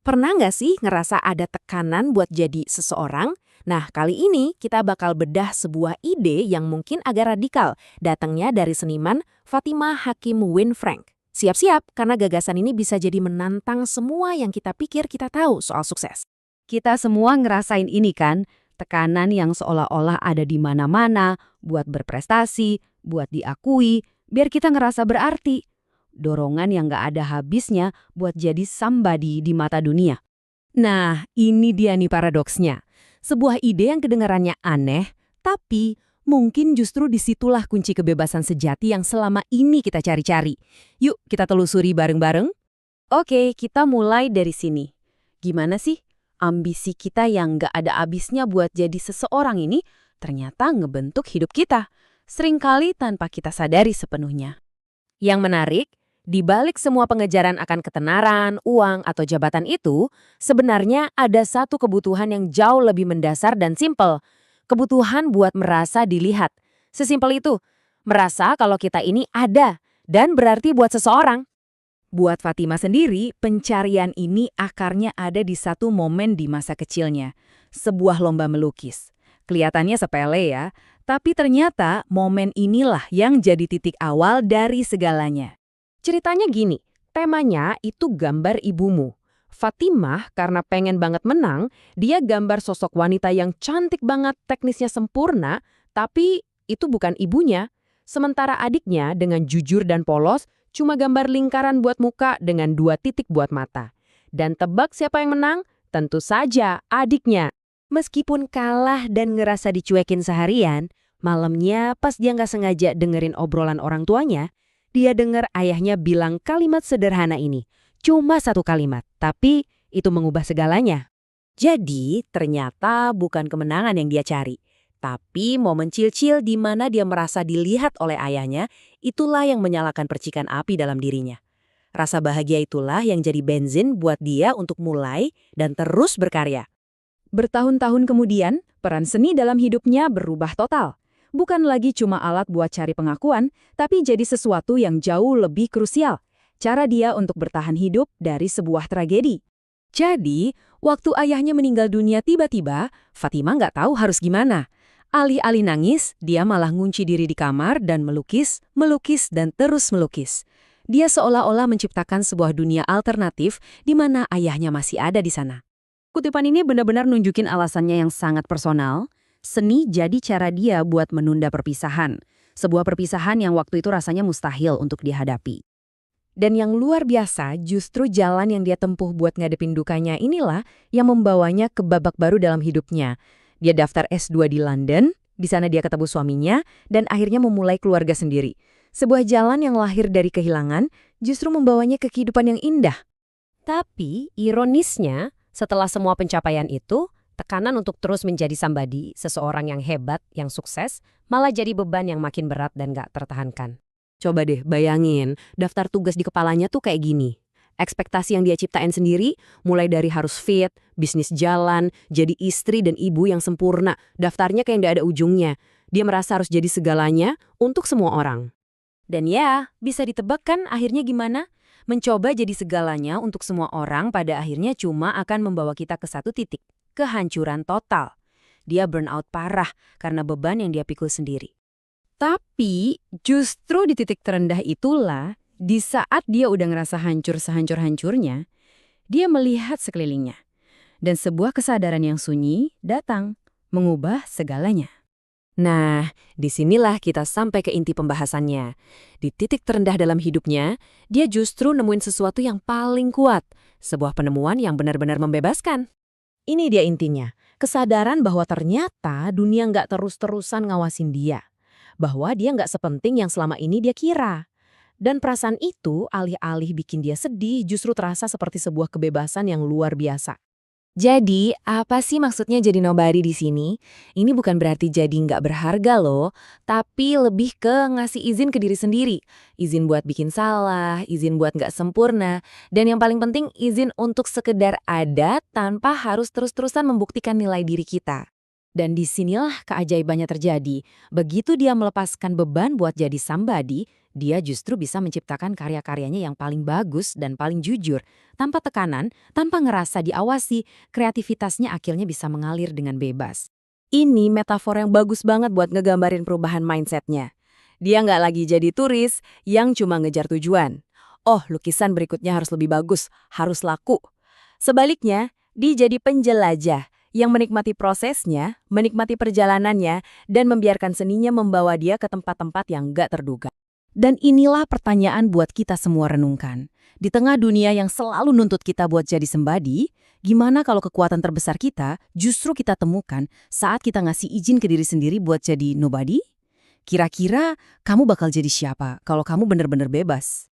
Pernah nggak sih ngerasa ada tekanan buat jadi seseorang? Nah, kali ini kita bakal bedah sebuah ide yang mungkin agak radikal, datangnya dari seniman Fatimah Hakim Winfrank. Siap-siap, karena gagasan ini bisa jadi menantang semua yang kita pikir kita tahu soal sukses. Kita semua ngerasain ini kan, tekanan yang seolah-olah ada di mana-mana, buat berprestasi, buat diakui, biar kita ngerasa berarti. Dorongan yang gak ada habisnya buat jadi somebody di mata dunia. Nah, ini dia nih paradoksnya. Sebuah ide yang kedengarannya aneh, tapi mungkin justru disitulah kunci kebebasan sejati yang selama ini kita cari-cari. Yuk, kita telusuri bareng-bareng. Oke, kita mulai dari sini. Gimana sih ambisi kita yang gak ada habisnya buat jadi seseorang ini ternyata ngebentuk hidup kita, seringkali tanpa kita sadari sepenuhnya. Yang menarik, di balik semua pengejaran akan ketenaran, uang, atau jabatan itu, sebenarnya ada satu kebutuhan yang jauh lebih mendasar dan simpel. Kebutuhan buat merasa dilihat. Sesimpel itu, merasa kalau kita ini ada dan berarti buat seseorang. Buat Fatima sendiri, pencarian ini akarnya ada di satu momen di masa kecilnya, sebuah lomba melukis. Kelihatannya sepele ya, tapi ternyata momen inilah yang jadi titik awal dari segalanya. Ceritanya gini, temanya itu gambar ibumu. Fatimah karena pengen banget menang, dia gambar sosok wanita yang cantik banget, teknisnya sempurna, tapi itu bukan ibunya. Sementara adiknya dengan jujur dan polos, cuma gambar lingkaran buat muka dengan 2 titik buat mata. Dan tebak siapa yang menang? Tentu saja adiknya. Meskipun kalah dan ngerasa dicuekin seharian, malamnya pas dia nggak sengaja dengerin obrolan orang tuanya, dia dengar ayahnya bilang kalimat sederhana ini. Cuma 1 kalimat, tapi itu mengubah segalanya. Jadi, ternyata bukan kemenangan yang dia cari. Tapi momen cil-cil di mana dia merasa dilihat oleh ayahnya, itulah yang menyalakan percikan api dalam dirinya. Rasa bahagia itulah yang jadi bensin buat dia untuk mulai dan terus berkarya. Bertahun-tahun kemudian, peran seni dalam hidupnya berubah total. Bukan lagi cuma alat buat cari pengakuan, tapi jadi sesuatu yang jauh lebih krusial. Cara dia untuk bertahan hidup dari sebuah tragedi. Jadi, waktu ayahnya meninggal dunia tiba-tiba, Fatimah nggak tahu harus gimana. Alih-alih nangis, dia malah ngunci diri di kamar dan melukis, dan terus melukis. Dia seolah-olah menciptakan sebuah dunia alternatif di mana ayahnya masih ada di sana. Kutipan ini benar-benar nunjukin alasannya yang sangat personal. Seni jadi cara dia buat menunda perpisahan. Sebuah perpisahan yang waktu itu rasanya mustahil untuk dihadapi. Dan yang luar biasa, justru jalan yang dia tempuh buat ngadepin dukanya inilah yang membawanya ke babak baru dalam hidupnya. Dia daftar S2 di London, di sana dia ketemu suaminya, dan akhirnya memulai keluarga sendiri. Sebuah jalan yang lahir dari kehilangan, justru membawanya ke kehidupan yang indah. Tapi, ironisnya, setelah semua pencapaian itu, tekanan untuk terus menjadi somebody, seseorang yang hebat, yang sukses, malah jadi beban yang makin berat dan gak tertahankan. Coba deh bayangin, daftar tugas di kepalanya tuh kayak gini. Ekspektasi yang dia ciptain sendiri, mulai dari harus fit, bisnis jalan, jadi istri dan ibu yang sempurna, daftarnya kayak gak ada ujungnya. Dia merasa harus jadi segalanya untuk semua orang. Dan ya, bisa ditebak kan akhirnya gimana? Mencoba jadi segalanya untuk semua orang pada akhirnya cuma akan membawa kita ke satu titik. Kehancuran total. Dia burnout parah karena beban yang dia pikul sendiri. Tapi justru di titik terendah itulah, di saat dia udah ngerasa hancur sehancur-hancurnya, dia melihat sekelilingnya. Dan sebuah kesadaran yang sunyi datang, mengubah segalanya. Nah, disinilah kita sampai ke inti pembahasannya. Di titik terendah dalam hidupnya, dia justru nemuin sesuatu yang paling kuat. Sebuah penemuan yang benar-benar membebaskan. Ini dia intinya, kesadaran bahwa ternyata dunia nggak terus-terusan ngawasin dia. Bahwa dia nggak sepenting yang selama ini dia kira. Dan perasaan itu alih-alih bikin dia sedih justru terasa seperti sebuah kebebasan yang luar biasa. Jadi, apa sih maksudnya jadi nobody di sini? Ini bukan berarti jadi nggak berharga loh, tapi lebih ke ngasih izin ke diri sendiri. Izin buat bikin salah, izin buat nggak sempurna, dan yang paling penting izin untuk sekedar ada tanpa harus terus-terusan membuktikan nilai diri kita. Dan disinilah keajaibannya terjadi. Begitu dia melepaskan beban buat jadi somebody, dia justru bisa menciptakan karya-karyanya yang paling bagus dan paling jujur. Tanpa tekanan, tanpa ngerasa diawasi, kreativitasnya akhirnya bisa mengalir dengan bebas. Ini metafor yang bagus banget buat ngegambarin perubahan mindsetnya. Dia nggak lagi jadi turis yang cuma ngejar tujuan. Oh, lukisan berikutnya harus lebih bagus, harus laku. Sebaliknya, dia jadi penjelajah yang menikmati prosesnya, menikmati perjalanannya, dan membiarkan seninya membawa dia ke tempat-tempat yang nggak terduga. Dan inilah pertanyaan buat kita semua renungkan. Di tengah dunia yang selalu nuntut kita buat jadi sembadi, gimana kalau kekuatan terbesar kita justru kita temukan saat kita ngasih izin ke diri sendiri buat jadi nobody? Kira-kira kamu bakal jadi siapa kalau kamu benar-benar bebas?